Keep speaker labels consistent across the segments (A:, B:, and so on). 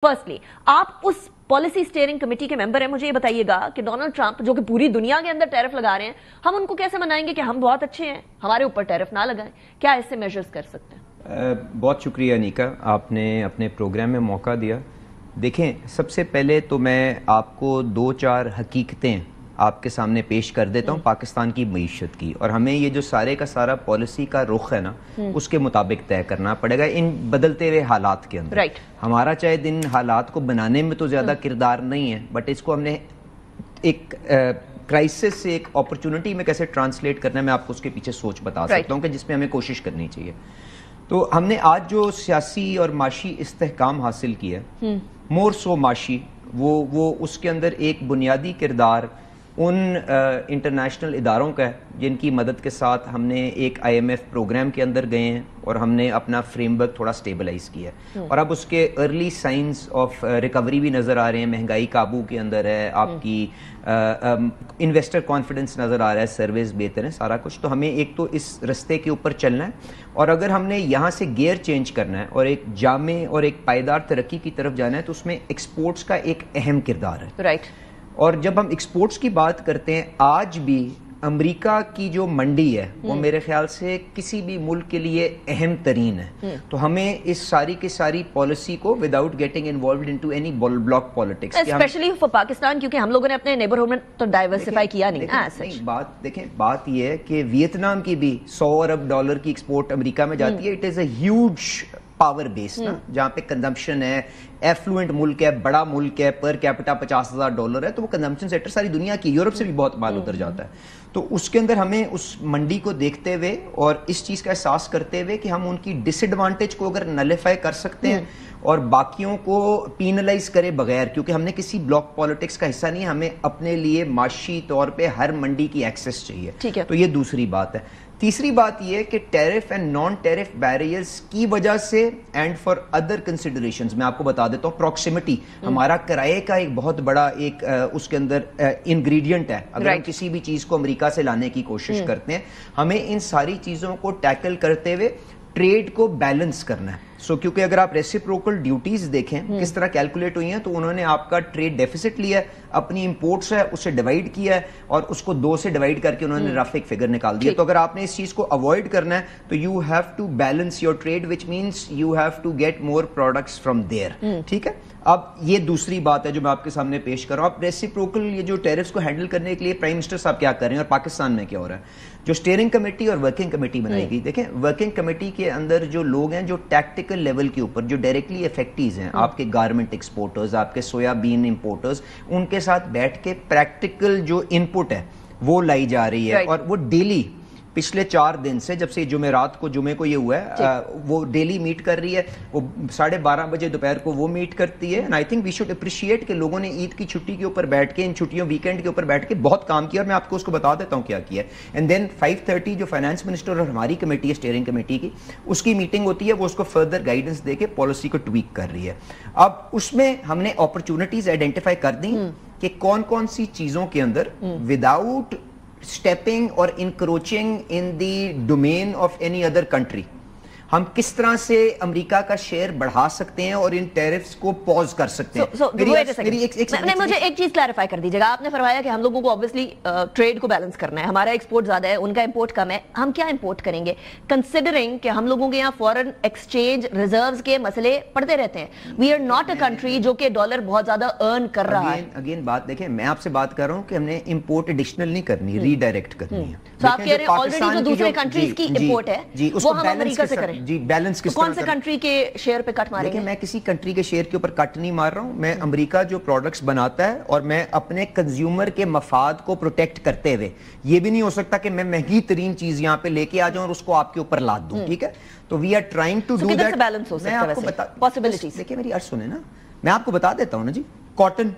A: Firstly آپ اس policy steering committee کے ممبر ہیں, مجھے یہ بتائیے گا کہ ڈونلڈ ٹرمپ جو کہ پوری دنیا کے اندر ٹیرف لگا رہے ہیں, ہم ان کو کیسے منائیں گے کہ ہم بہت اچھے ہیں, ہمارے اوپر ٹیرف نہ لگائیں؟ کیا ایسے میجرز کر سکتے ہیں؟
B: بہت شکریہ نیکا, آپ نے اپنے پروگرام میں موقع دیا. دیکھیں, سب سے پہلے تو میں آپ کو 2-4 حقیقتیں آپ کے سامنے پیش کر دیتا ہوں پاکستان کی معیشت کی, اور ہمیں یہ جو سارے کا سارا پالیسی کا رخ ہے نا اس کے مطابق طے کرنا پڑے گا ان بدلتے ہوئے حالات کے اندر. ہمارا چاہے ان حالات کو بنانے میں تو زیادہ کردار نہیں ہے, بٹ اس کو ہم نے ایک کرائسس سے ایک اپرچونٹی میں کیسے ٹرانسلیٹ کرنا ہے, میں آپ کو اس کے پیچھے سوچ بتا سکتا ہوں کہ جس میں ہمیں کوشش کرنی چاہیے. تو ہم نے آج جو سیاسی اور معاشی استحکام حاصل کیا ہے, مور سو معاشی, وہ اس کے اندر ایک بنیادی کردار ان انٹرنیشنل اداروں کا ہے جن کی مدد کے ساتھ ہم نے ایک IMF پروگرام کے اندر گئے ہیں اور ہم نے اپنا فریم ورک تھوڑا سٹیبلائز کیا ہے, اور اب اس کے ارلی سائنز آف ریکوری بھی نظر آ رہے ہیں. مہنگائی قابو کے اندر ہے, آپ کی انویسٹر کانفیڈنس نظر آ رہا ہے, سروس بہتر ہے, سارا کچھ. تو ہمیں ایک تو اس رستے کے اوپر چلنا ہے, اور اگر ہم نے یہاں سے گیئر چینج کرنا ہے اور ایک جامع اور ایک پائیدار ترقی کی طرف جانا ہے, تو اس میں ایکسپورٹس کا ایک اہم کردار ہے. اور جب ہم ایکسپورٹس کی بات کرتے ہیں, آج بھی امریکہ کی جو منڈی ہے وہ میرے خیال سے کسی بھی ملک کے لیے اہم ترین ہے. تو ہمیں اس ساری کی ساری پالیسی کو without getting involved into any bloc politics,
A: especially for Pakistan, کیونکہ ہم لوگوں نے اپنے نیبرہڈ میں تو ڈائیورسفائی کیا نہیں.
B: بات یہ ہے کہ ویتنام کی بھی $100 ارب کی ایکسپورٹ امریکہ میں جاتی ہے. It is a huge power base نا, جہاں پہ کنزمپشن ہے, ایفلوئنٹ ملک ہے, بڑا ملک ہے, پر کیپٹا $50,000 ہے, تو وہ کنزمپشن سیکٹر ساری دنیا کی, یورپ سے بھی بہت مال ادھر جاتا ہے. تو اس کے اندر ہمیں اس منڈی کو دیکھتے ہوئے اور اس چیز کا احساس کرتے ہوئے کہ ہم ان کی ڈس ایڈوانٹیج کو اگر نلیفائی کر سکتے ہیں اور باقیوں کو پینلائز کرے بغیر, کیونکہ ہم نے کسی بلاک پالیٹکس کا حصہ نہیں, ہمیں اپنے لیے معاشی طور پہ ہر منڈی کی ایکسس چاہیے. تو یہ دوسری بات ہے. تیسری بات یہ کہ tariff and non tariff barriers کی وجہ سے اینڈ فار ادر کنسیڈریشنز, میں آپ کو بتا دیتا ہوں, پروکسیمٹی ہمارا کرائے کا ایک بہت بڑا ایک اس کے اندر انگریڈینٹ ہے. اگر ہم کسی بھی چیز کو امریکہ سے لانے کی کوشش کرتے ہیں, ہمیں ان ساری چیزوں کو ٹیکل کرتے ہوئے ٹریڈ کو بیلنس کرنا ہے. کیونکہ اگر آپ ریسیپروکل ڈیوٹیز دیکھیں کس طرح کیلکولیٹ ہوئی ہیں, تو انہوں نے آپ کا ٹریڈ ڈیفیسٹ لیا ہے, اپنی امپورٹس ہے اسے ڈیوائڈ کیا ہے, اور اس کو 2 سے ڈیوائڈ کر کے انہوں نے رف ایک فگر نکال دیا. تو اگر آپ نے اس چیز کو اوائڈ کرنا ہے تو you have to balance your trade, which means you have to get more products from there. ٹھیک ہے. اب یہ دوسری بات ہے جو میں آپ کے سامنے پیش کر رہا ہوں. اب ریسیپروکل یہ جو ٹیرفس کو ہینڈل کرنے کے لیے پرائم منسٹر صاحب کیا کر رہے ہیں اور پاکستان میں کیا ہو رہا ہے. جو اسٹیئرنگ کمیٹی اور ورکنگ کمیٹی بنائی گئی, دیکھیں ورکنگ کمیٹی کے اندر جو لوگ ہیں جو ٹیکٹیکل لیول کے اوپر جو ڈائریکٹلی افیکٹیز ہیں, آپ کے گارمنٹ ایکسپورٹرز, آپ کے سویا بین امپورٹرز, ان کے ساتھ بیٹھ کے پریکٹیکل جو انپٹ ہے وہ لائی جا رہی ہے. اور وہ ڈیلی پچھلے 4 دن سے, جب سے جمعرات کو جمعے کو یہ ہوا ہے, وہ ڈیلی میٹ کر رہی ہے. وہ 12:30 بجے دوپہر کو وہ میٹ کرتی ہے. And I think we should appreciate کہ لوگوں نے عید کی چھٹی کے اوپر بیٹھ کے, ان چھٹیوں ویکینڈ کے اوپر بیٹھ کے بہت کام کیا, اور میں آپ کو اس کو بتا دیتا ہوں کیا کیا ہے. اینڈ دین 5:30 جو فائنانس منسٹر اور ہماری کمیٹی ہے اسٹیئرنگ کمیٹی کی, اس کی میٹنگ ہوتی ہے, وہ اس کو فردر گائیڈنس دے کے پالیسی کو ٹویک کر رہی ہے. اب اس میں ہم نے اپرچونٹیز آئیڈینٹیفائی کر دیں کہ کون کون سی چیزوں کے اندر without stepping or encroaching in the domain of any other country ہم کس طرح سے امریکہ کا شیئر بڑھا سکتے ہیں اور ان ٹیرفز کو پوز کر سکتے ہیں.
A: مجھے ایک چیز کلیریفائی کر دیجیے گا. آپ نے فرمایا کہ ہم لوگوں کو obviously ٹریڈ کو بیلنس کرنا ہے, ہمارا ایکسپورٹ زیادہ ہے, ان کا امپورٹ کم ہے. ہم کیا امپورٹ کریں گے کنسیڈرنگ کہ ہم لوگوں کے یہاں فورن ایکسچینج ریزروز کے مسئلے پڑتے رہتے ہیں. We are not a country جو کہ ڈالر بہت زیادہ ارن کر رہا ہے.
B: اگین بات دیکھیں, میں آپ سے بات کر رہا ہوں کہ ہم نے امپورٹ ایڈیشنل نہیں کرنی, ری ڈائریکٹ کرنی ہے.
A: تو آپ کہہ رہے ہیں آلریڈی جو دوسرے کنٹریز کی امپورٹ ہے وہ ہم امریکہ سے کریں.
B: جی بیلنس کس
A: کون سے کنٹری کے شیئر پہ کٹ ماریں گے؟
B: میں کسی کنٹری کے شیئر کے اوپر کٹ نہیں مار رہا ہوں. میں امریکہ جو پروڈکٹس بناتا ہے اور میں اپنے کنزیومر کے مفاد کو پروٹیکٹ کرتے ہوئے, یہ بھی نہیں ہو سکتا کہ میں مہنگی ترین چیز یہاں پہ لے کے آ جاؤں اور اس کو آپ کے اوپر لاد دوں. ٹھیک ہے. تو we are trying to do that.
A: Balance ہو سکتا ہے ویسے پاسبلٹیز.
B: دیکھیں میری عرض سنیں نا, میں آپ کو بتا دیتا ہوں نا جی. کاٹن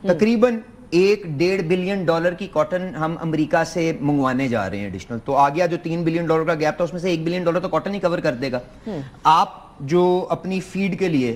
B: تقریباً $1.5 بلین کی کاٹن ہم امریکہ سے منگوانے جا رہے ہیں ایڈیشنل. تو آ گیا جو $3 بلین کا گیپ تھا, اس میں سے $1 بلین تو کاٹن ہی کور کر دے گا. آپ جو اپنی فیڈ کے لیے